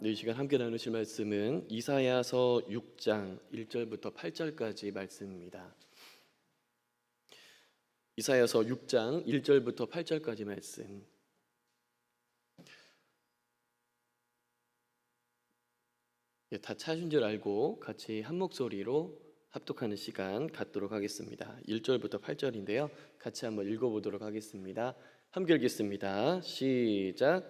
이 시간 함께 나누실 말씀은 이사야서 6장 1절부터 8절까지 말씀입니다. 이사야서 6장 1절부터 8절까지 말씀. 다 찾은 줄 알고 같이 한 목소리로 합독하는 시간 갖도록 하겠습니다. 1절부터 8절인데요. 같이 한번 읽어보도록 하겠습니다. 함께 읽겠습니다. 시작.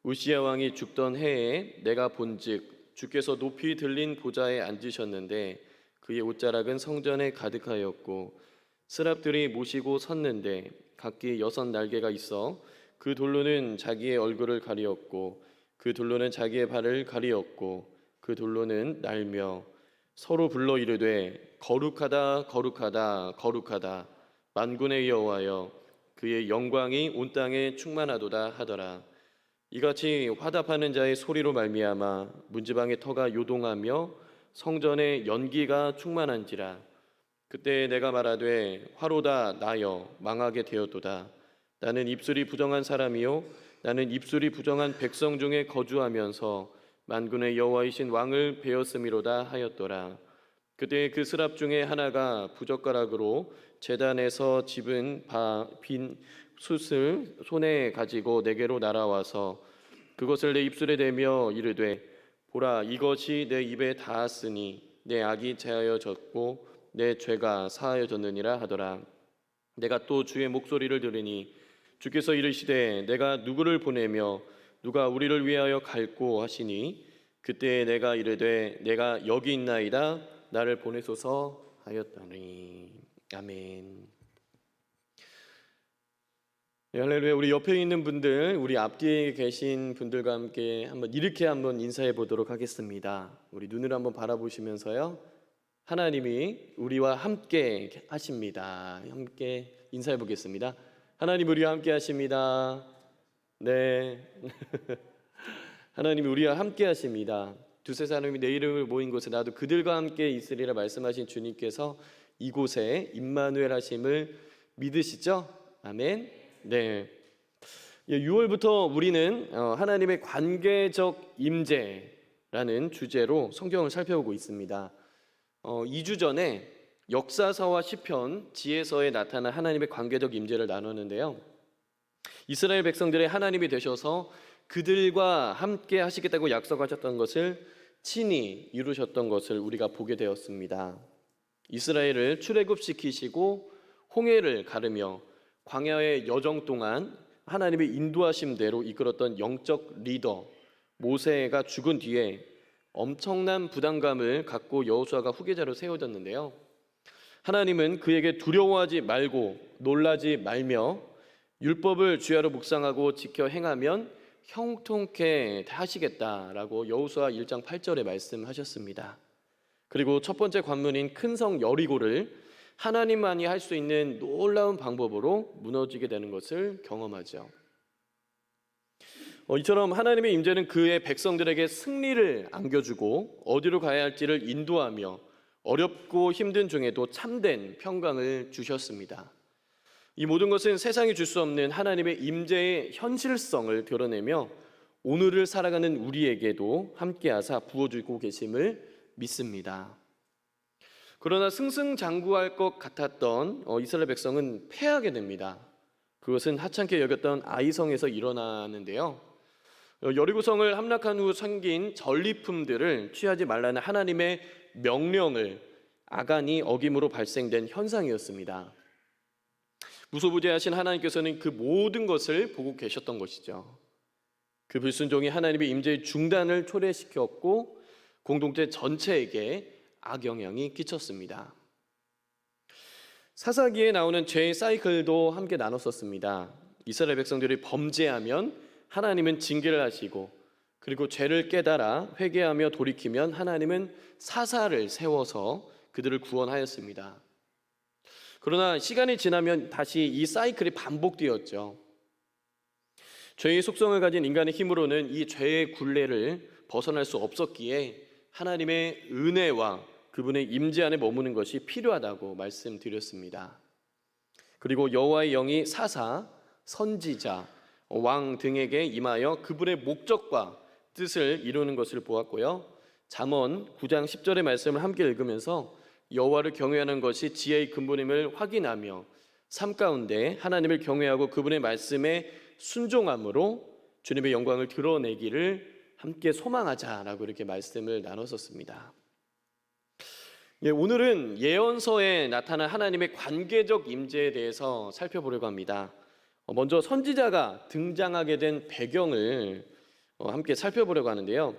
우시야 왕이 죽던 해에 내가 본즉 주께서 높이 들린 보좌에 앉으셨는데 그의 옷자락은 성전에 가득하였고 스랍들이 모시고 섰는데 각기 6 날개가 있어 그 돌로는 자기의 얼굴을 가리었고 그 돌로는 자기의 발을 가리었고 그 돌로는 날며 서로 불러 이르되 거룩하다 거룩하다 거룩하다 만군의 여호와여 그의 영광이 온 땅에 충만하도다 하더라. 이같이 화답하는 자의 소리로 말미암아 문지방의 터가 요동하며 성전에 연기가 충만한지라. 그때 내가 말하되 화로다 나여 망하게 되었도다. 나는 입술이 부정한 사람이요 나는 입술이 부정한 백성 중에 거주하면서 만군의 여호와이신 왕을 베었음이로다 하였더라. 그때 그 스랍 중에 하나가 부젓가락으로 제단에서 집은 빈 숯을 손에 가지고 내게로 날아와서 그것을 내 입술에 대며 이르되 보라 이것이 내 입에 닿았으니 내 악이 제하여졌고 내 죄가 사하여졌느니라 하더라. 내가 또 주의 목소리를 들으니 주께서 이르시되 내가 누구를 보내며 누가 우리를 위하여 갈고 하시니 그때 내가 이르되 내가 여기 있나이다 나를 보내소서 하였더니. 아멘. 네, 할렐루야. 우리 옆에 있는 분들, 우리 앞뒤에 계신 분들과 함께 이렇게 한번 인사해 보도록 하겠습니다. 우리 눈을 한번 바라보시면서요, 하나님이 우리와 함께 하십니다. 함께 인사해 보겠습니다. 하나님 우리와 함께 하십니다. 네. 하나님이 우리와 함께 하십니다. 두세 사람이 내 이름을 모인 곳에 나도 그들과 함께 있으리라 말씀하신 주님께서 이곳에 임마누엘 하심을 믿으시죠? 아멘. 네. 6월부터 우리는 하나님의 관계적 임재라는 주제로 성경을 살펴보고 있습니다. 2주 전에 역사서와 시편, 지혜서에 나타난 하나님의 관계적 임재를 나눴는데요. 이스라엘 백성들의 하나님이 되셔서 그들과 함께 하시겠다고 약속하셨던 것을 친히 이루셨던 것을 우리가 보게 되었습니다. 이스라엘을 출애굽시키시고 홍해를 가르며 광야의 여정 동안 하나님의 인도하심대로 이끌었던 영적 리더 모세가 죽은 뒤에 엄청난 부담감을 갖고 여호수아가 후계자로 세워졌는데요. 하나님은 그에게 두려워하지 말고 놀라지 말며 율법을 주야로 묵상하고 지켜 행하면 형통케 하시겠다라고 여호수아 1장 8절에 말씀하셨습니다. 그리고 첫 번째 관문인 큰 성 여리고를 하나님만이 할 수 있는 놀라운 방법으로 무너지게 되는 것을 경험하죠. 이처럼 하나님의 임재는 그의 백성들에게 승리를 안겨주고 어디로 가야 할지를 인도하며 어렵고 힘든 중에도 참된 평강을 주셨습니다. 이 모든 것은 세상이 줄 수 없는 하나님의 임재의 현실성을 드러내며 오늘을 살아가는 우리에게도 함께하사 부어주고 계심을 믿습니다. 그러나 승승장구할 것 같았던 이스라엘 백성은 패하게 됩니다. 그것은 하찮게 여겼던 아이성에서 일어나는데요. 여리고성을 함락한 후 생긴 전리품들을 취하지 말라는 하나님의 명령을 아간이 어김으로 발생된 현상이었습니다. 무소부재하신 하나님께서는 그 모든 것을 보고 계셨던 것이죠. 그 불순종이 하나님의 임재의 중단을 초래시켰고 공동체 전체에게 악영향이 끼쳤습니다. 사사기에 나오는 죄의 사이클도 함께 나눴었습니다. 이스라엘 백성들이 범죄하면 하나님은 징계를 하시고 그리고 죄를 깨달아 회개하며 돌이키면 하나님은 사사를 세워서 그들을 구원하였습니다. 그러나 시간이 지나면 다시 이 사이클이 반복되었죠. 죄의 속성을 가진 인간의 힘으로는 이 죄의 굴레를 벗어날 수 없었기에 하나님의 은혜와 그분의 임재 안에 머무는 것이 필요하다고 말씀드렸습니다. 그리고 여호와의 영이 사사, 선지자, 왕 등에게 임하여 그분의 목적과 뜻을 이루는 것을 보았고요. 잠언 9장 10절의 말씀을 함께 읽으면서 여호와를 경외하는 것이 지혜의 근본임을 확인하며 삶 가운데 하나님을 경외하고 그분의 말씀에 순종함으로 주님의 영광을 드러내기를 함께 소망하자라고 이렇게 말씀을 나눴었습니다. 오늘은 예언서에 나타난 하나님의 관계적 임재에 대해서 살펴보려고 합니다. 먼저 선지자가 등장하게 된 배경을 함께 살펴보려고 하는데요.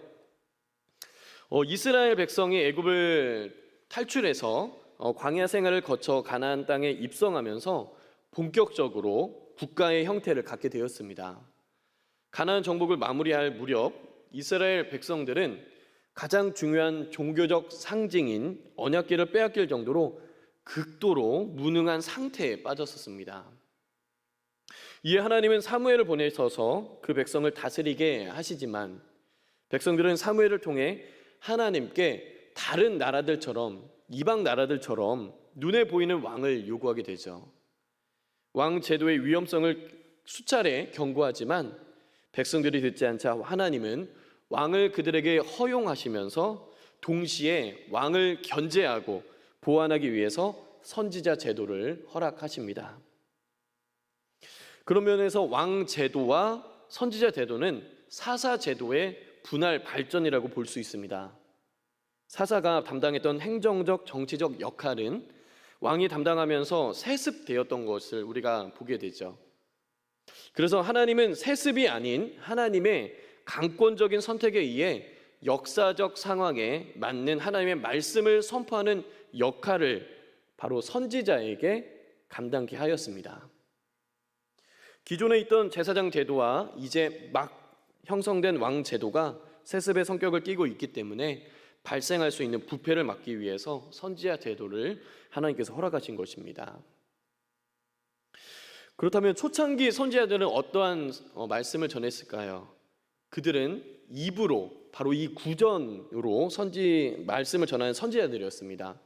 이스라엘 백성이 애굽을 탈출해서 광야 생활을 거쳐 가나안 땅에 입성하면서 본격적으로 국가의 형태를 갖게 되었습니다. 가나안 정복을 마무리할 무렵 이스라엘 백성들은 가장 중요한 종교적 상징인 언약궤를 빼앗길 정도로 극도로 무능한 상태에 빠졌었습니다. 이에 하나님은 사무엘을 보내셔서 그 백성을 다스리게 하시지만 백성들은 사무엘을 통해 하나님께 다른 나라들처럼, 이방 나라들처럼 눈에 보이는 왕을 요구하게 되죠. 왕 제도의 위험성을 수차례 경고하지만 백성들이 듣지 않자 하나님은 왕을 그들에게 허용하시면서 동시에 왕을 견제하고 보완하기 위해서 선지자 제도를 허락하십니다. 그런 면에서 왕 제도와 선지자 제도는 사사 제도의 분할 발전이라고 볼 수 있습니다. 사사가 담당했던 행정적, 정치적 역할은 왕이 담당하면서 세습되었던 것을 우리가 보게 되죠. 그래서 하나님은 세습이 아닌 하나님의 강권적인 선택에 의해 역사적 상황에 맞는 하나님의 말씀을 선포하는 역할을 바로 선지자에게 감당케 하였습니다. 기존에 있던 제사장 제도와 이제 막 형성된 왕 제도가 세습의 성격을 띠고 있기 때문에 발생할 수 있는 부패를 막기 위해서 선지자 제도를 하나님께서 허락하신 것입니다. 그렇다면 초창기 선지자들은 어떠한 말씀을 전했을까요? 그들은 입으로, 바로 이 구전으로 말씀을 전하는 선지자들이었습니다.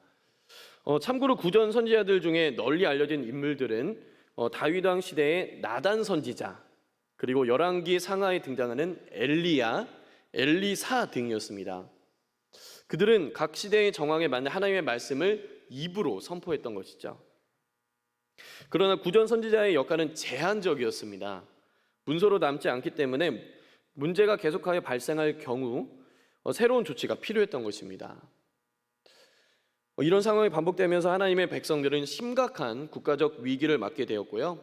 참고로 구전 선지자들 중에 널리 알려진 인물들은 다윗 왕 시대의 나단 선지자, 그리고 열왕기 상하에 등장하는 엘리야, 엘리사 등이었습니다. 그들은 각 시대의 정황에 맞는 하나님의 말씀을 입으로 선포했던 것이죠. 그러나 구전 선지자의 역할은 제한적이었습니다. 문서로 남지 않기 때문에 문제가 계속하여 발생할 경우 새로운 조치가 필요했던 것입니다. 이런 상황이 반복되면서 하나님의 백성들은 심각한 국가적 위기를 맞게 되었고요.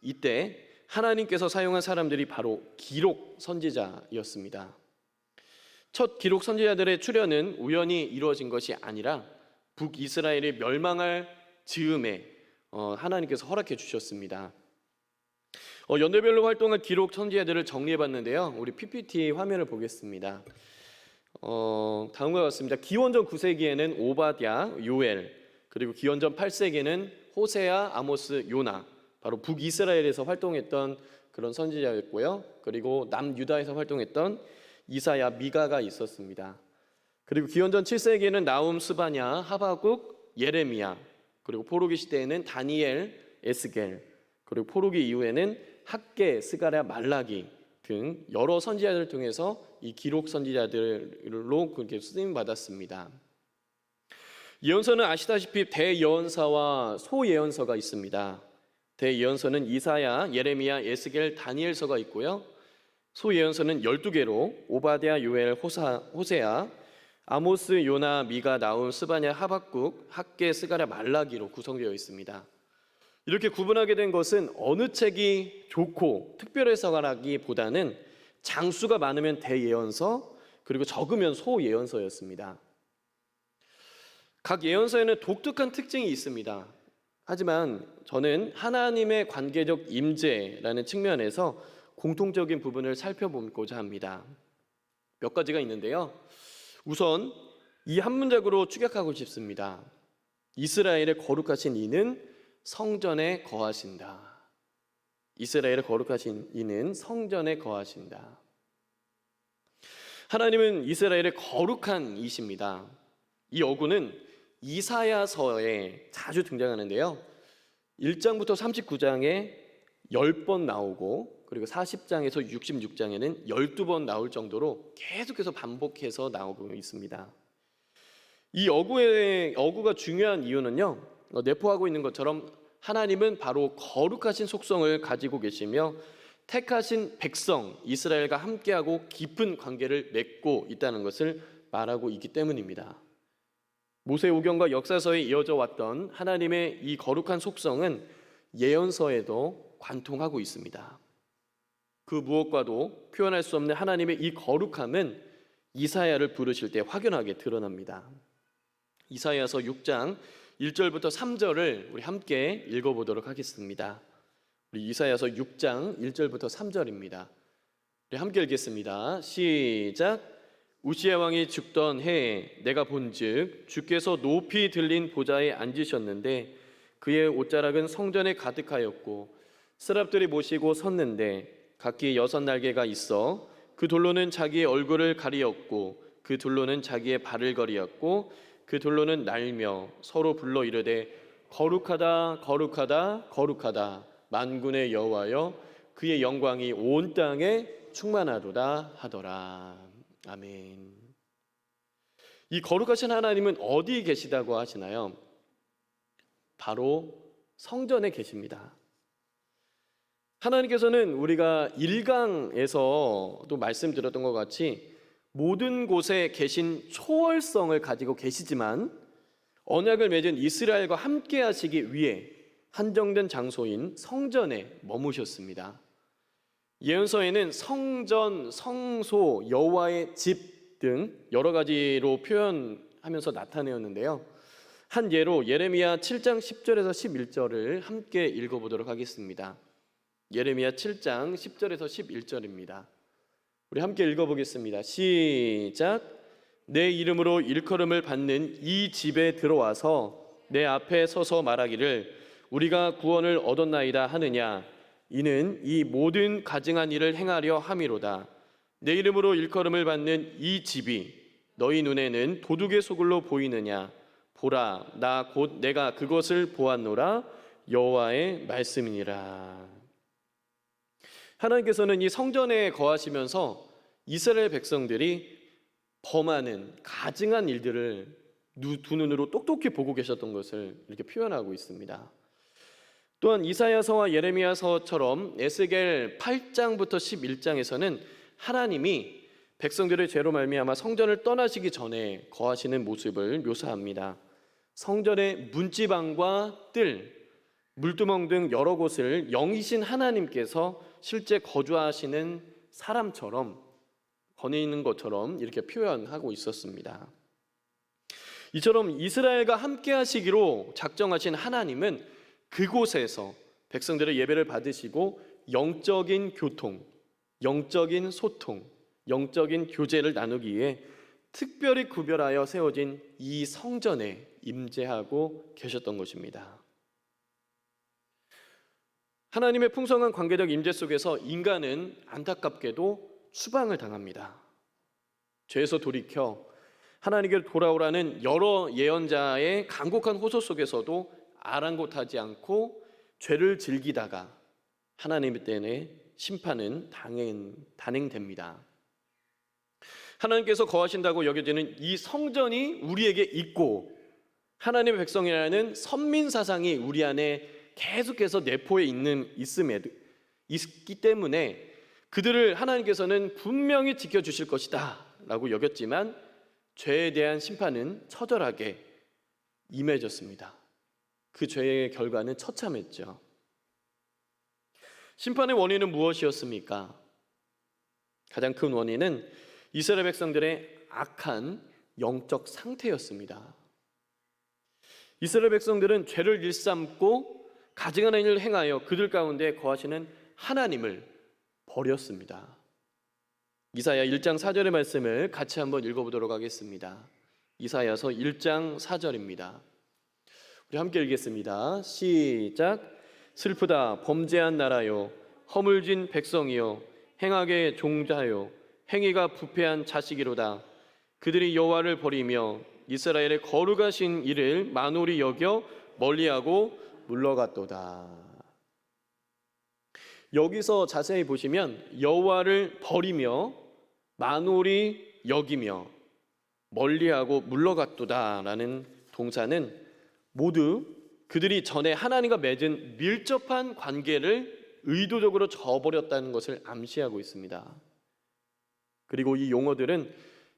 이때 하나님께서 사용한 사람들이 바로 기록 선지자였습니다. 첫 기록 선지자들의 출현은 우연히 이루어진 것이 아니라 북이스라엘이 멸망할 즈음에 하나님께서 허락해 주셨습니다. 연도별로 활동한 기록 선지자들을 정리해봤는데요. 우리 PPT 화면을 보겠습니다. 다음과 같습니다. 기원전 9세기에는 오바댜, 요엘, 그리고 기원전 8세기에는 호세아, 아모스, 요나, 바로 북이스라엘에서 활동했던 그런 선지자였고요. 그리고 남유다에서 활동했던 이사야, 미가가 있었습니다. 그리고 기원전 7세기에는 나움, 스바냐, 하바국, 예레미야, 그리고 포로기 시대에는 다니엘, 에스겔, 그리고 포로기 이후에는 학개, 스가랴, 말라기 등 여러 선지자들을 통해서 이 기록 선지자들로 그렇게 쓰임 받았습니다. 예언서는 아시다시피 대예언서와 소예언서가 있습니다. 대예언서는 이사야, 예레미야, 에스겔, 다니엘서가 있고요. 소예언서는 12개로 오바댜, 요엘, 호세아, 아모스, 요나, 미가, 나움, 스바냐, 하박국, 학개, 스가랴, 말라기로 구성되어 있습니다. 이렇게 구분하게 된 것은 어느 책이 좋고 특별해서라기보다는 장수가 많으면 대예언서, 그리고 적으면 소예언서였습니다. 각 예언서에는 독특한 특징이 있습니다. 하지만 저는 하나님의 관계적 임재라는 측면에서 공통적인 부분을 살펴보고자 합니다. 몇 가지가 있는데요. 우선 이 한 문장으로 축약하고 싶습니다. 이스라엘의 거룩하신 이는 성전에 거하신다. 이스라엘의 거룩하신 이는 성전에 거하신다. 하나님은 이스라엘의 거룩한 이십니다. 이 어구는 이사야서에 자주 등장하는데요. 1장부터 39장에 10번 나오고, 그리고 40장에서 66장에는 12번 나올 정도로 계속해서 반복해서 나오고 있습니다. 이 어구가 중요한 이유는요, 내포하고 있는 것처럼 하나님은 바로 거룩하신 속성을 가지고 계시며 택하신 백성 이스라엘과 함께하고 깊은 관계를 맺고 있다는 것을 말하고 있기 때문입니다. 모세오경과 역사서에 이어져 왔던 하나님의 이 거룩한 속성은 예언서에도 관통하고 있습니다. 그 무엇과도 표현할 수 없는 하나님의 이 거룩함은 이사야를 부르실 때 확연하게 드러납니다. 이사야서 6장 1절부터 3절을 우리 함께 읽어보도록 하겠습니다. 우리 이사야서 6장 1절부터 3절입니다. 우리 함께 읽겠습니다. 시작. 우시야 왕이 죽던 해에 내가 본즉 주께서 높이 들린 보좌에 앉으셨는데 그의 옷자락은 성전에 가득하였고 스랍들이 모시고 섰는데 각기 6날개가 있어 그 둘로는 자기의 얼굴을 가리었고 그 둘로는 자기의 발을 가리었고 그 둘로는 날며 서로 불러 이르되 거룩하다 거룩하다 거룩하다 만군의 여호와여 그의 영광이 온 땅에 충만하도다 하더라. 아멘. 이 거룩하신 하나님은 어디 계시다고 하시나요? 바로 성전에 계십니다. 하나님께서는 우리가 1강에서도 말씀드렸던 것 같이 모든 곳에 계신 초월성을 가지고 계시지만 언약을 맺은 이스라엘과 함께 하시기 위해 한정된 장소인 성전에 머무셨습니다. 예언서에는 성전, 성소, 여호와의 집 등 여러 가지로 표현하면서 나타내었는데요. 한 예로 예레미야 7장 10절에서 11절을 함께 읽어보도록 하겠습니다. 예레미야 7장 10절에서 11절입니다. 우리 함께 읽어보겠습니다. 시작. 내 이름으로 일컬음을 받는 이 집에 들어와서 내 앞에 서서 말하기를 우리가 구원을 얻었나이다 하느냐. 이는 이 모든 가증한 일을 행하려 함이로다. 내 이름으로 일컬음을 받는 이 집이 너희 눈에는 도둑의 소굴로 보이느냐. 보라, 나 곧 내가 그것을 보았노라. 여호와의 말씀이니라. 하나님께서는 이 성전에 거하시면서 이스라엘 백성들이 범하는 가증한 일들을 두 눈으로 똑똑히 보고 계셨던 것을 이렇게 표현하고 있습니다. 또한 이사야서와 예레미야서처럼 에스겔 8장부터 11장에서는 하나님이 백성들의 죄로 말미암아 성전을 떠나시기 전에 거하시는 모습을 묘사합니다. 성전의 문지방과 뜰, 물두멍 등 여러 곳을 영이신 하나님께서 실제 거주하시는 사람처럼 거니는 것처럼 이렇게 표현하고 있었습니다. 이처럼 이스라엘과 함께 하시기로 작정하신 하나님은 그곳에서 백성들의 예배를 받으시고 영적인 교통, 영적인 소통, 영적인 교제를 나누기 위해 특별히 구별하여 세워진 이 성전에 임재하고 계셨던 것입니다. 하나님의 풍성한 관계적 임재 속에서 인간은 안타깝게도 추방을 당합니다. 죄에서 돌이켜 하나님께 돌아오라는 여러 예언자의 간곡한 호소 속에서도 아랑곳하지 않고 죄를 즐기다가 하나님의 때에 심판은 단행됩니다. 하나님께서 거하신다고 여겨지는 이 성전이 우리에게 있고 하나님의 백성이라는 선민사상이 우리 안에 계속해서 내포해 있기 때문에 그들을 하나님께서는 분명히 지켜주실 것이다 라고 여겼지만 죄에 대한 심판은 처절하게 임해졌습니다. 그 죄의 결과는 처참했죠. 심판의 원인은 무엇이었습니까? 가장 큰 원인은 이스라엘 백성들의 악한 영적 상태였습니다. 이스라엘 백성들은 죄를 일삼고 가증한 일을 행하여 그들 가운데 거하시는 하나님을 버렸습니다. 이사야 1장 4절의 말씀을 같이 한번 읽어보도록 하겠습니다. 이사야서 1장 4절입니다. 우리 함께 읽겠습니다. 시작. 슬프다 범죄한 나라요 허물진 백성이요 행악의 종자요 행위가 부패한 자식이로다. 그들이 여호와를 버리며 이스라엘의 거룩하신 이를 만홀히 여겨 멀리하고 물러갔도다. 여기서 자세히 보시면 여호와를 버리며 만홀히 여기며 멀리하고 물러갔도다라는 동사는 모두 그들이 전에 하나님과 맺은 밀접한 관계를 의도적으로 저버렸다는 것을 암시하고 있습니다. 그리고 이 용어들은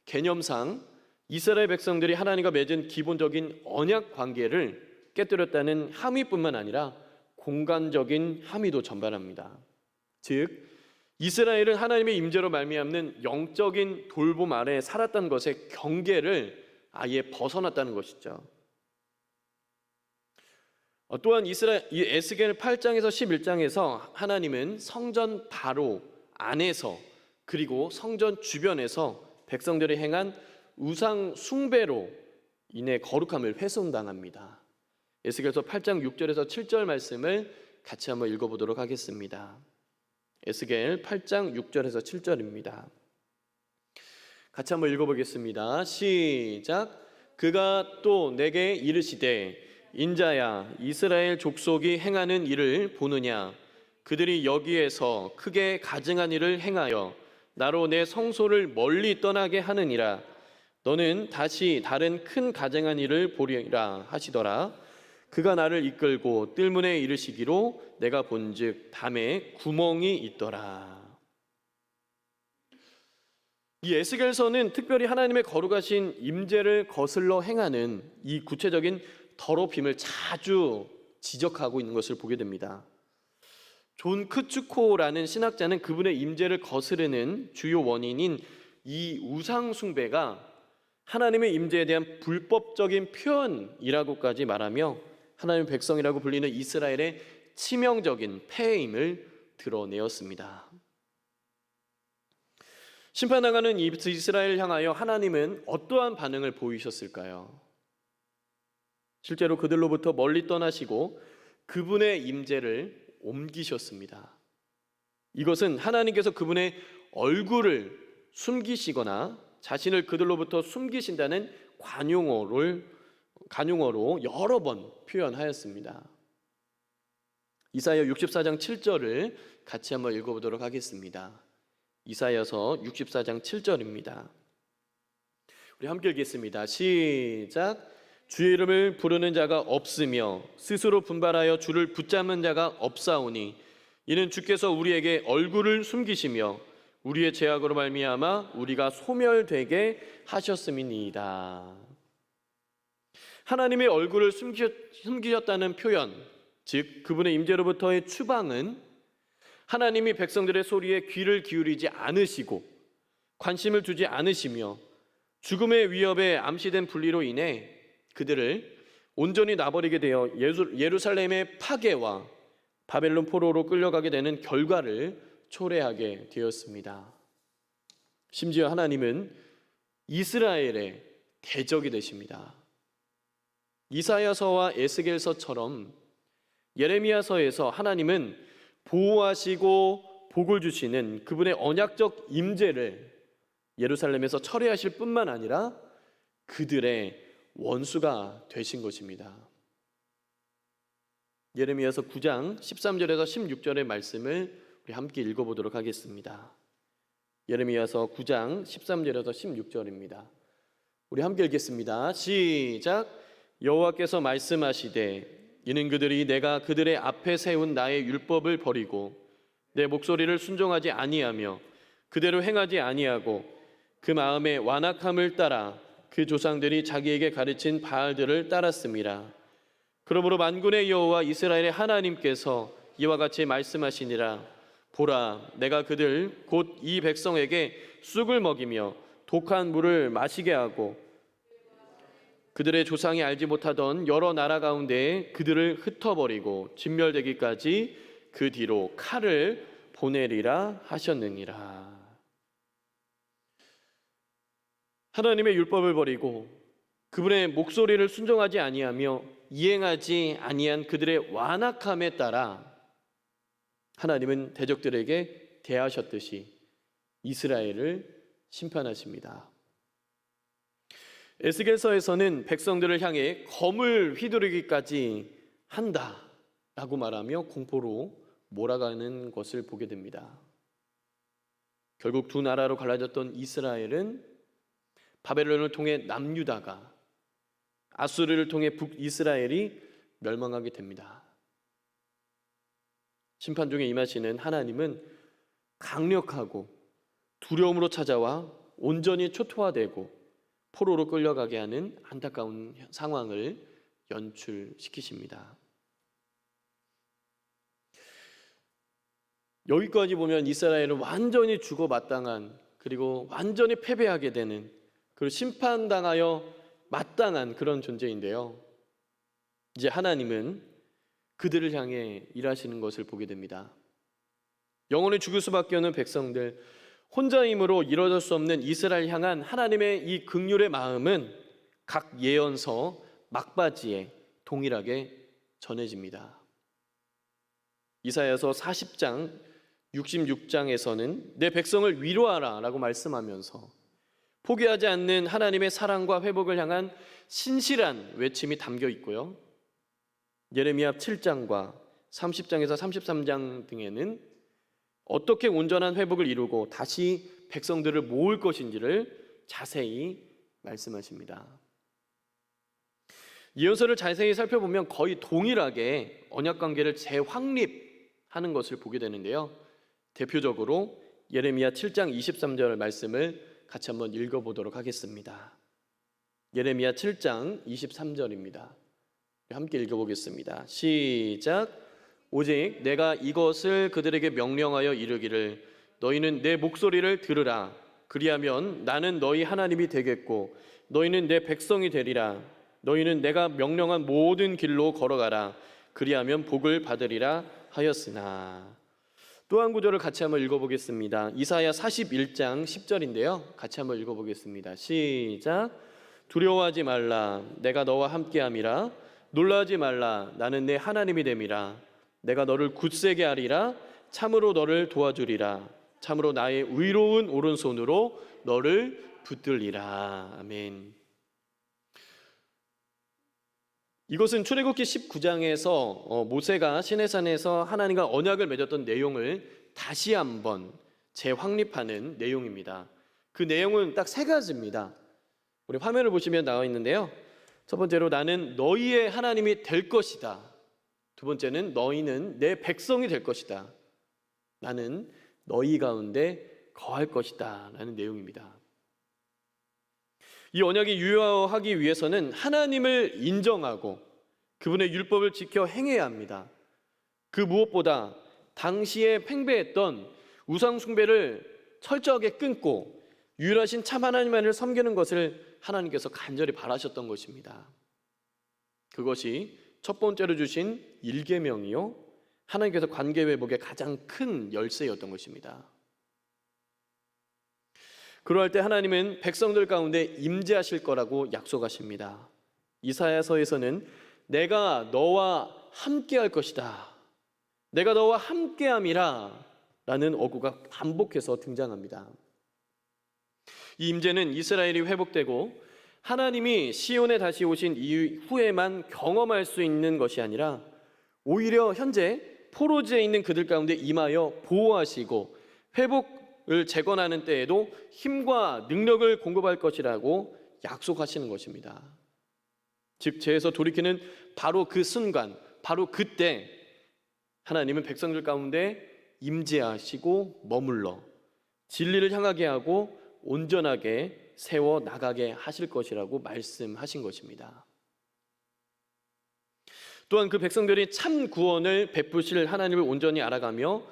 개념상 이스라엘 백성들이 하나님과 맺은 기본적인 언약 관계를 깨뜨렸다는 함의뿐만 아니라 공간적인 함의도 전달합니다. 즉 이스라엘은 하나님의 임재로 말미암는 영적인 돌봄 아래 살았던 것의 경계를 아예 벗어났다는 것이죠. 또한 이 에스겔 8장에서 11장에서 하나님은 성전 바로 안에서 그리고 성전 주변에서 백성들이 행한 우상 숭배로 인해 거룩함을 훼손당합니다. 에스겔서 8장 6절에서 7절 말씀을 같이 한번 읽어보도록 하겠습니다. 에스겔 8장 6절에서 7절입니다. 같이 한번 읽어보겠습니다. 시작. 그가 또 내게 이르시되 인자야, 이스라엘 족속이 행하는 일을 보느냐? 그들이 여기에서 크게 가증한 일을 행하여 나로 내 성소를 멀리 떠나게 하느니라. 너는 다시 다른 큰 가증한 일을 보리라 하시더라. 그가 나를 이끌고 뜰문에 이르시기로 내가 본즉 담에 구멍이 있더라. 이 에스겔서는 특별히 하나님의 거룩하신 임재를 거슬러 행하는 이 구체적인 더럽힘을 자주 지적하고 있는 것을 보게 됩니다. 존 크츠코라는 신학자는 그분의 임재를 거스르는 주요 원인인 이 우상 숭배가 하나님의 임재에 대한 불법적인 표현이라고까지 말하며 하나님의 백성이라고 불리는 이스라엘의 치명적인 폐해임을 드러내었습니다. 심판당하는 이스라엘을 향하여 하나님은 어떠한 반응을 보이셨을까요? 실제로 그들로부터 멀리 떠나시고 그분의 임재를 옮기셨습니다. 이것은 하나님께서 그분의 얼굴을 숨기시거나 자신을 그들로부터 숨기신다는 관용어로 여러 번 표현하였습니다. 이사야 64장 7절을 같이 한번 읽어보도록 하겠습니다. 이사야서 64장 7절입니다. 우리 함께 읽겠습니다. 시작. 주의 이름을 부르는 자가 없으며 스스로 분발하여 주를 붙잡는 자가 없사오니 이는 주께서 우리에게 얼굴을 숨기시며 우리의 죄악으로 말미암아 우리가 소멸되게 하셨음이니이다. 하나님의 얼굴을 숨기셨다는 표현, 즉 그분의 임재로부터의 추방은 하나님이 백성들의 소리에 귀를 기울이지 않으시고 관심을 두지 않으시며 죽음의 위협에 암시된 분리로 인해 그들을 온전히 놔버리게 되어 예루살렘의 파괴와 바벨론 포로로 끌려가게 되는 결과를 초래하게 되었습니다. 심지어 하나님은 이스라엘의 대적이 되십니다. 이사야서와 에스겔서처럼 예레미야서에서 하나님은 보호하시고 복을 주시는 그분의 언약적 임재를 예루살렘에서 철회하실 뿐만 아니라 그들의 원수가 되신 것입니다. 예레미야서 9장 13절에서 16절의 말씀을 우리 함께 읽어보도록 하겠습니다. 예레미야서 9장 13절에서 16절입니다. 우리 함께 읽겠습니다. 시작. 여호와께서 말씀하시되 이는 그들이 내가 그들의 앞에 세운 나의 율법을 버리고 내 목소리를 순종하지 아니하며 그대로 행하지 아니하고 그 마음의 완악함을 따라 그 조상들이 자기에게 가르친 바알들을 따랐습니다. 그러므로 만군의 여호와 이스라엘의 하나님께서 이와 같이 말씀하시니라. 보라, 내가 그들 곧 이 백성에게 쑥을 먹이며 독한 물을 마시게 하고 그들의 조상이 알지 못하던 여러 나라 가운데 그들을 흩어버리고 진멸되기까지 그 뒤로 칼을 보내리라 하셨느니라. 하나님의 율법을 버리고 그분의 목소리를 순종하지 아니하며 이행하지 아니한 그들의 완악함에 따라 하나님은 대적들에게 대하셨듯이 이스라엘을 심판하십니다. 에스겔서에서는 백성들을 향해 검을 휘두르기까지 한다라고 말하며 공포로 몰아가는 것을 보게 됩니다. 결국 두 나라로 갈라졌던 이스라엘은 바벨론을 통해 남유다가, 아수르를 통해 북이스라엘이 멸망하게 됩니다. 심판 중에 임하시는 하나님은 강력하고 두려움으로 찾아와 온전히 초토화되고 포로로 끌려가게 하는 안타까운 상황을 연출시키십니다. 여기까지 보면 이스라엘은 완전히 죽어마땅한, 그리고 완전히 패배하게 되는, 그리고 심판당하여 마땅한 그런 존재인데요, 이제 하나님은 그들을 향해 일하시는 것을 보게 됩니다. 영원히 죽을 수밖에 없는 백성들, 혼자 힘으로 이뤄질 수 없는 이스라엘 향한 하나님의 이 긍휼의 마음은 각 예언서 막바지에 동일하게 전해집니다. 이사야서 40장 66장에서는 내 백성을 위로하라 라고 말씀하면서 포기하지 않는 하나님의 사랑과 회복을 향한 신실한 외침이 담겨 있고요, 예레미야 7장과 30장에서 33장 등에는 어떻게 온전한 회복을 이루고 다시 백성들을 모을 것인지를 자세히 말씀하십니다. 예언서를 자세히 살펴보면 거의 동일하게 언약관계를 재확립하는 것을 보게 되는데요, 대표적으로 예레미야 7장 23절 말씀을 같이 한번 읽어보도록 하겠습니다. 예레미야 7장 23절입니다. 함께 읽어보겠습니다. 시작. 오직 내가 이것을 그들에게 명령하여 이르기를 너희는 내 목소리를 들으라. 그리하면 나는 너희 하나님이 되겠고 너희는 내 백성이 되리라. 너희는 내가 명령한 모든 길로 걸어가라. 그리하면 복을 받으리라 하였으나. 또 한 구절을 같이 한번 읽어보겠습니다. 이사야 41장 10절인데요, 같이 한번 읽어보겠습니다. 시작. 두려워하지 말라. 내가 너와 함께함이라. 놀라지 말라. 나는 내 하나님이 됨이라. 내가 너를 굳세게 하리라. 참으로 너를 도와주리라. 참으로 나의 의로운 오른손으로 너를 붙들리라. 아멘. 이것은 출애굽기 19장에서 모세가 시내산에서 하나님과 언약을 맺었던 내용을 다시 한번 재확립하는 내용입니다. 그 내용은 딱 세 가지입니다. 우리 화면을 보시면 나와 있는데요, 첫 번째로 나는 너희의 하나님이 될 것이다. 두 번째는 너희는 내 백성이 될 것이다. 나는 너희 가운데 거할 것이다 라는 내용입니다. 이 언약이 유효하기 위해서는 하나님을 인정하고 그분의 율법을 지켜 행해야 합니다. 그 무엇보다 당시에 팽배했던 우상 숭배를 철저하게 끊고 유일하신 참 하나님만을 섬기는 것을 하나님께서 간절히 바라셨던 것입니다. 그것이 첫 번째로 주신 일계명이요, 하나님께서 관계 회복의 가장 큰 열쇠였던 것입니다. 그러할 때 하나님은 백성들 가운데 임재하실 거라고 약속하십니다. 이사야서에서는 내가 너와 함께할 것이다, 내가 너와 함께함이라 라는 어구가 반복해서 등장합니다. 이 임재는 이스라엘이 회복되고 하나님이 시온에 다시 오신 이후에만 경험할 수 있는 것이 아니라 오히려 현재 포로지에 있는 그들 가운데 임하여 보호하시고 회복을 재건하는 때에도 힘과 능력을 공급할 것이라고 약속하시는 것입니다. 즉 죄에서 돌이키는 바로 그 순간, 바로 그때 하나님은 백성들 가운데 임재하시고 머물러 진리를 향하게 하고 온전하게 세워 나가게 하실 것이라고 말씀하신 것입니다. 또한 그 백성들이 참 구원을 베푸실 하나님을 온전히 알아가며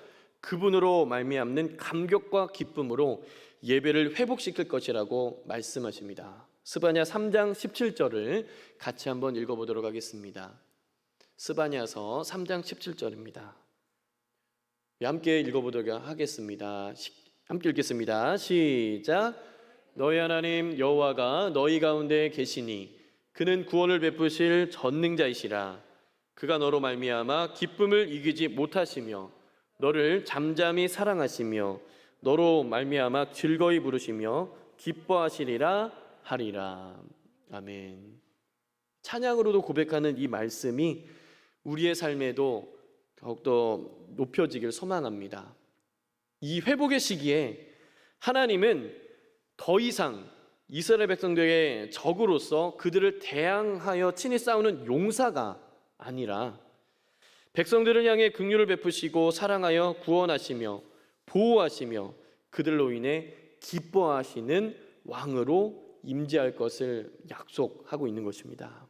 그분으로 말미암는 감격과 기쁨으로 예배를 회복시킬 것이라고 말씀하십니다. 스바냐 3장 17절을 같이 한번 읽어보도록 하겠습니다. 스바냐서 3장 17절입니다. 함께 읽어보도록 하겠습니다. 함께 읽겠습니다. 시작. 너희 하나님 여호와가 너희 가운데 계시니 그는 구원을 베푸실 전능자이시라. 그가 너로 말미암아 기쁨을 이기지 못하시며 너를 잠잠히 사랑하시며 너로 말미암아 즐거이 부르시며 기뻐하시리라 하리라. 아멘. 찬양으로도 고백하는 이 말씀이 우리의 삶에도 더욱더 높여지길 소망합니다. 이 회복의 시기에 하나님은 더 이상 이스라엘 백성들의 적으로서 그들을 대항하여 친히 싸우는 용사가 아니라 백성들을 향해 긍휼을 베푸시고 사랑하여 구원하시며 보호하시며 그들로 인해 기뻐하시는 왕으로 임재할 것을 약속하고 있는 것입니다.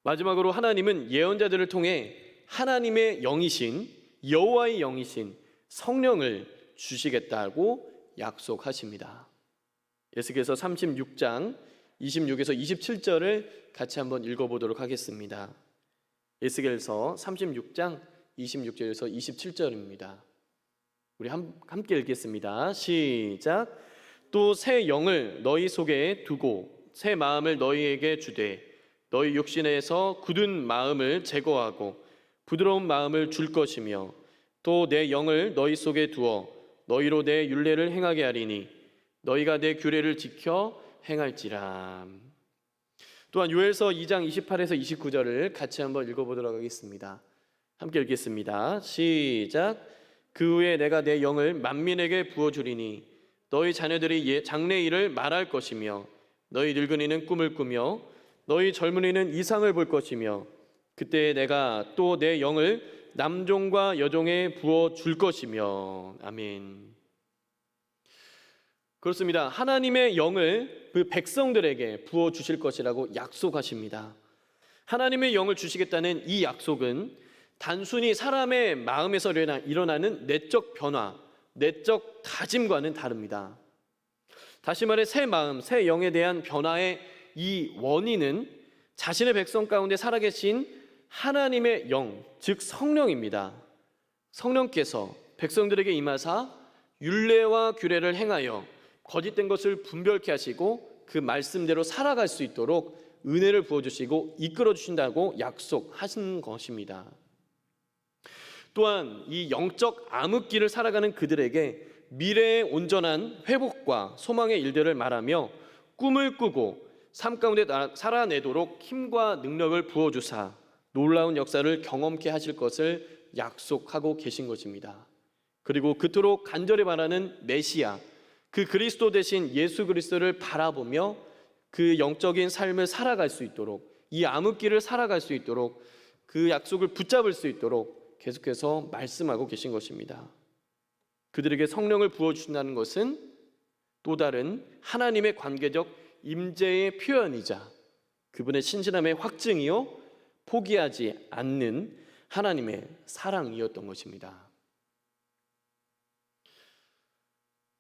마지막으로 하나님은 예언자들을 통해 하나님의 영이신 여호와의 영이신 성령을 주시겠다고 약속하십니다. 에스겔서 36장 26에서 27절을 같이 한번 읽어보도록 하겠습니다. 에스겔서 36장 26절에서 27절입니다. 우리 함께 읽겠습니다. 시작. 또 새 영을 너희 속에 두고 새 마음을 너희에게 주되 너희 육신에서 굳은 마음을 제거하고 부드러운 마음을 줄 것이며 또 내 영을 너희 속에 두어 너희로 내 율례를 행하게 하리니 너희가 내 규례를 지켜 행할지라. 또한 요엘서 2장 28에서 29절을 같이 한번 읽어보도록 하겠습니다. 함께 읽겠습니다. 시작. 그 후에 내가 내 영을 만민에게 부어주리니 너희 자녀들이 장래일을 말할 것이며 너희 늙은이는 꿈을 꾸며 너희 젊은이는 이상을 볼 것이며 그때 내가 또 내 영을 남종과 여종에 부어줄 것이며. 아멘. 그렇습니다. 하나님의 영을 그 백성들에게 부어주실 것이라고 약속하십니다. 하나님의 영을 주시겠다는 이 약속은 단순히 사람의 마음에서 일어나는 내적 변화, 내적 다짐과는 다릅니다. 다시 말해 새 마음, 새 영에 대한 변화의 이 원인은 자신의 백성 가운데 살아계신 하나님의 영, 즉 성령입니다. 성령께서 백성들에게 임하사 율례와 규례를 행하여 거짓된 것을 분별케 하시고 그 말씀대로 살아갈 수 있도록 은혜를 부어주시고 이끌어 주신다고 약속하신 것입니다. 또한 이 영적 암흑기를 살아가는 그들에게 미래의 온전한 회복과 소망의 일들을 말하며 꿈을 꾸고 삶 가운데 살아내도록 힘과 능력을 부어주사 놀라운 역사를 경험케 하실 것을 약속하고 계신 것입니다. 그리고 그토록 간절히 바라는 메시아, 그 그리스도 대신 예수 그리스도를 바라보며 그 영적인 삶을 살아갈 수 있도록, 이 암흑기를 살아갈 수 있도록, 그 약속을 붙잡을 수 있도록 계속해서 말씀하고 계신 것입니다. 그들에게 성령을 부어주신다는 것은 또 다른 하나님의 관계적 임재의 표현이자 그분의 신실함의 확증이요 포기하지 않는 하나님의 사랑이었던 것입니다.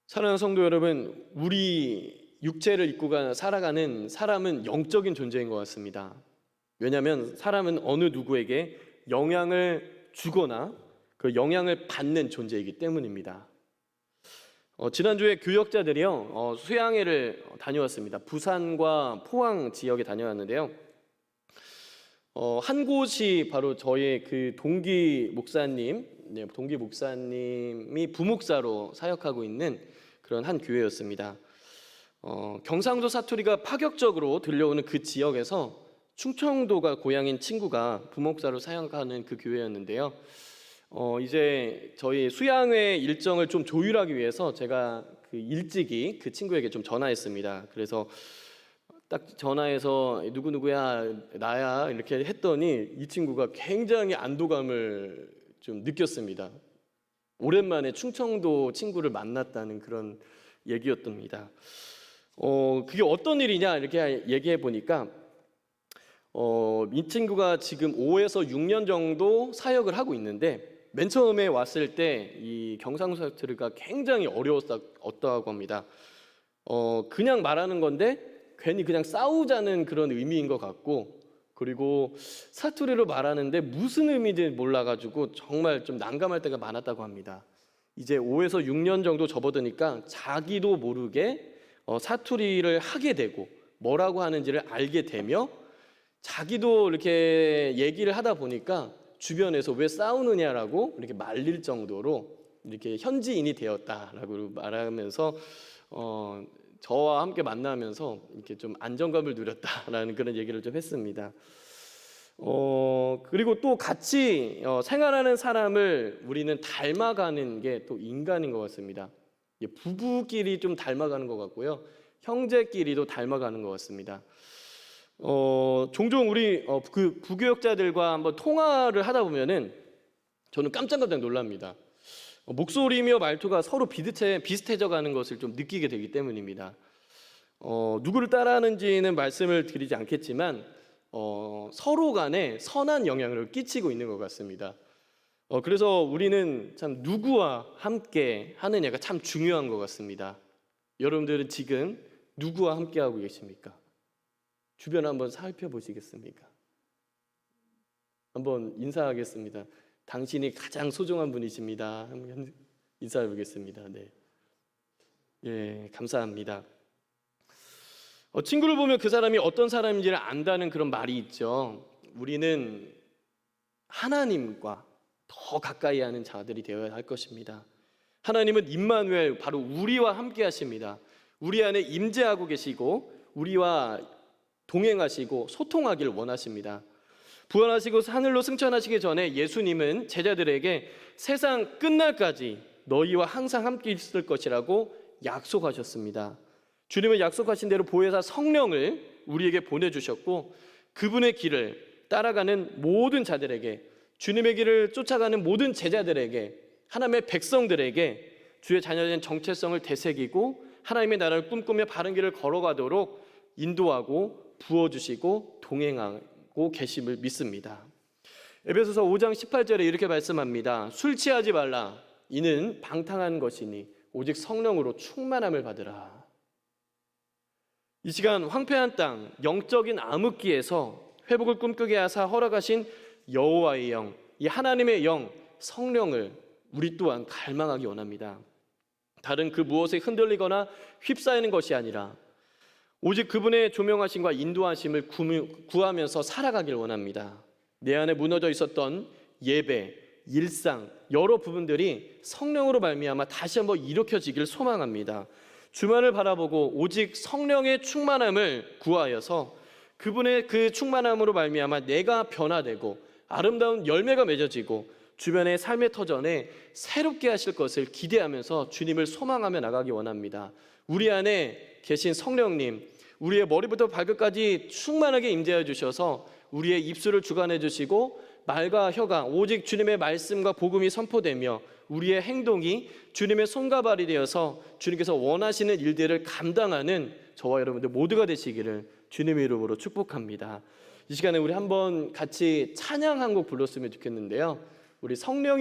사랑하는 성도 여러분, 우리 육체를 입고 살아가는 사람은 영적인 존재인 것 같습니다. 왜냐하면 사람은 어느 누구에게 영향을 주거나 그 영향을 받는 존재이기 때문입니다. 지난주에 교역자들이요 수양회를 다녀왔습니다. 부산과 포항 지역에 다녀왔는데요. 한 곳이 바로 저의 그 동기 목사님이 부목사로 사역하고 있는 그런 한 교회였습니다. 경상도 사투리가 파격적으로 들려오는 그 지역에서 충청도가 고향인 친구가 부목사로 사역하는 그 교회였는데요. 이제 저희 수양회 일정을 좀 조율하기 위해서 제가 그 일찍이 그 친구에게 좀 전화했습니다. 그래서 딱 전화해서 누구누구야 나야 이렇게 했더니 이 친구가 굉장히 안도감을 좀 느꼈습니다. 오랜만에 충청도 친구를 만났다는 그런 얘기였답니다. 그게 어떤 일이냐 이렇게 얘기해 보니까 이 친구가 지금 5에서 6년 정도 사역을 하고 있는데 맨 처음에 왔을 때 이 경상도 사투리가 굉장히 어려웠다고 합니다. 그냥 말하는 건데 괜히 그냥 싸우자는 그런 의미인 것 같고, 그리고 사투리로 말하는데 무슨 의미인지 몰라가지고 정말 좀 난감할 때가 많았다고 합니다. 이제 5에서 6년 정도 접어드니까 자기도 모르게 사투리를 하게 되고 뭐라고 하는지를 알게 되며 자기도 이렇게 얘기를 하다 보니까 주변에서 왜 싸우느냐라고 이렇게 말릴 정도로 이렇게 현지인이 되었다라고 말하면서 저와 함께 만나면서 이렇게 좀 안정감을 누렸다라는 그런 얘기를 좀 했습니다. 그리고 또 같이 생활하는 사람을 우리는 닮아가는 게 또 인간인 것 같습니다. 부부끼리 좀 닮아가는 것 같고요. 형제끼리도 닮아가는 것 같습니다. 종종 우리 그 부교역자들과 한번 통화를 하다 보면은 저는 깜짝깜짝 놀랍니다. 목소리며 말투가 서로 비슷해져 가는 것을 좀 느끼게 되기 때문입니다. 누구를 따라하는지는 말씀을 드리지 않겠지만 서로 간에 선한 영향을 끼치고 있는 것 같습니다. 그래서 우리는 참 누구와 함께 하느냐가 참 중요한 것 같습니다. 여러분들은 지금 누구와 함께 하고 계십니까? 주변 한번 살펴보시겠습니까? 한번 인사하겠습니다. 당신이 가장 소중한 분이십니다. 한번 인사해 보겠습니다. 네. 예, 감사합니다. 친구를 보면 그 사람이 어떤 사람인지를 안다는 그런 말이 있죠. 우리는 하나님과 더 가까이 하는 자들이 되어야 할 것입니다. 하나님은 임마누엘, 바로 우리와 함께 하십니다. 우리 안에 임재하고 계시고 우리와 동행하시고 소통하기를 원하십니다. 부활하시고 하늘로 승천하시기 전에 예수님은 제자들에게 세상 끝날까지 너희와 항상 함께 있을 것이라고 약속하셨습니다. 주님은 약속하신 대로 보혜사 성령을 우리에게 보내주셨고 그분의 길을 따라가는 모든 자들에게, 주님의 길을 쫓아가는 모든 제자들에게, 하나님의 백성들에게 주의 자녀된 정체성을 되새기고 하나님의 나라를 꿈꾸며 바른 길을 걸어가도록 인도하고 부어주시고 동행하고 계심을 믿습니다. 에베소서 5장 18절에 이렇게 말씀합니다. 술 취하지 말라. 이는 방탕한 것이니 오직 성령으로 충만함을 받으라. 이 시간 황폐한 땅, 영적인 암흑기에서 회복을 꿈꾸게 하사 허락하신 여호와의 영, 이 하나님의 영, 성령을 우리 또한 갈망하기 원합니다. 다른 그 무엇에 흔들리거나 휩싸이는 것이 아니라 오직 그분의 조명하심과 인도하심을 구하면서 살아가길 원합니다. 내 안에 무너져 있었던 예배, 일상, 여러 부분들이 성령으로 말미암아 다시 한번 일으켜지길 소망합니다. 주만을 바라보고 오직 성령의 충만함을 구하여서 그분의 그 충만함으로 말미암아 내가 변화되고 아름다운 열매가 맺어지고 주변의 삶의 터전에 새롭게 하실 것을 기대하면서 주님을 소망하며 나가기 원합니다. 우리 안에 계신 성령님, 우리의 머리부터 발끝까지 충만하게 임재해 주셔서 우리의 입술을 주관해 주시고 말과 혀가 오직 주님의 말씀과 복음이 선포되며 우리의 행동이 주님의 손과 발이 되어서 주님께서 원하시는 일들을 감당하는 저와 여러분들 모두가 되시기를 주님의 이름으로 축복합니다. 이 시간에 우리 한번 같이 찬양 한 곡 불렀으면 좋겠는데요. 우리 성령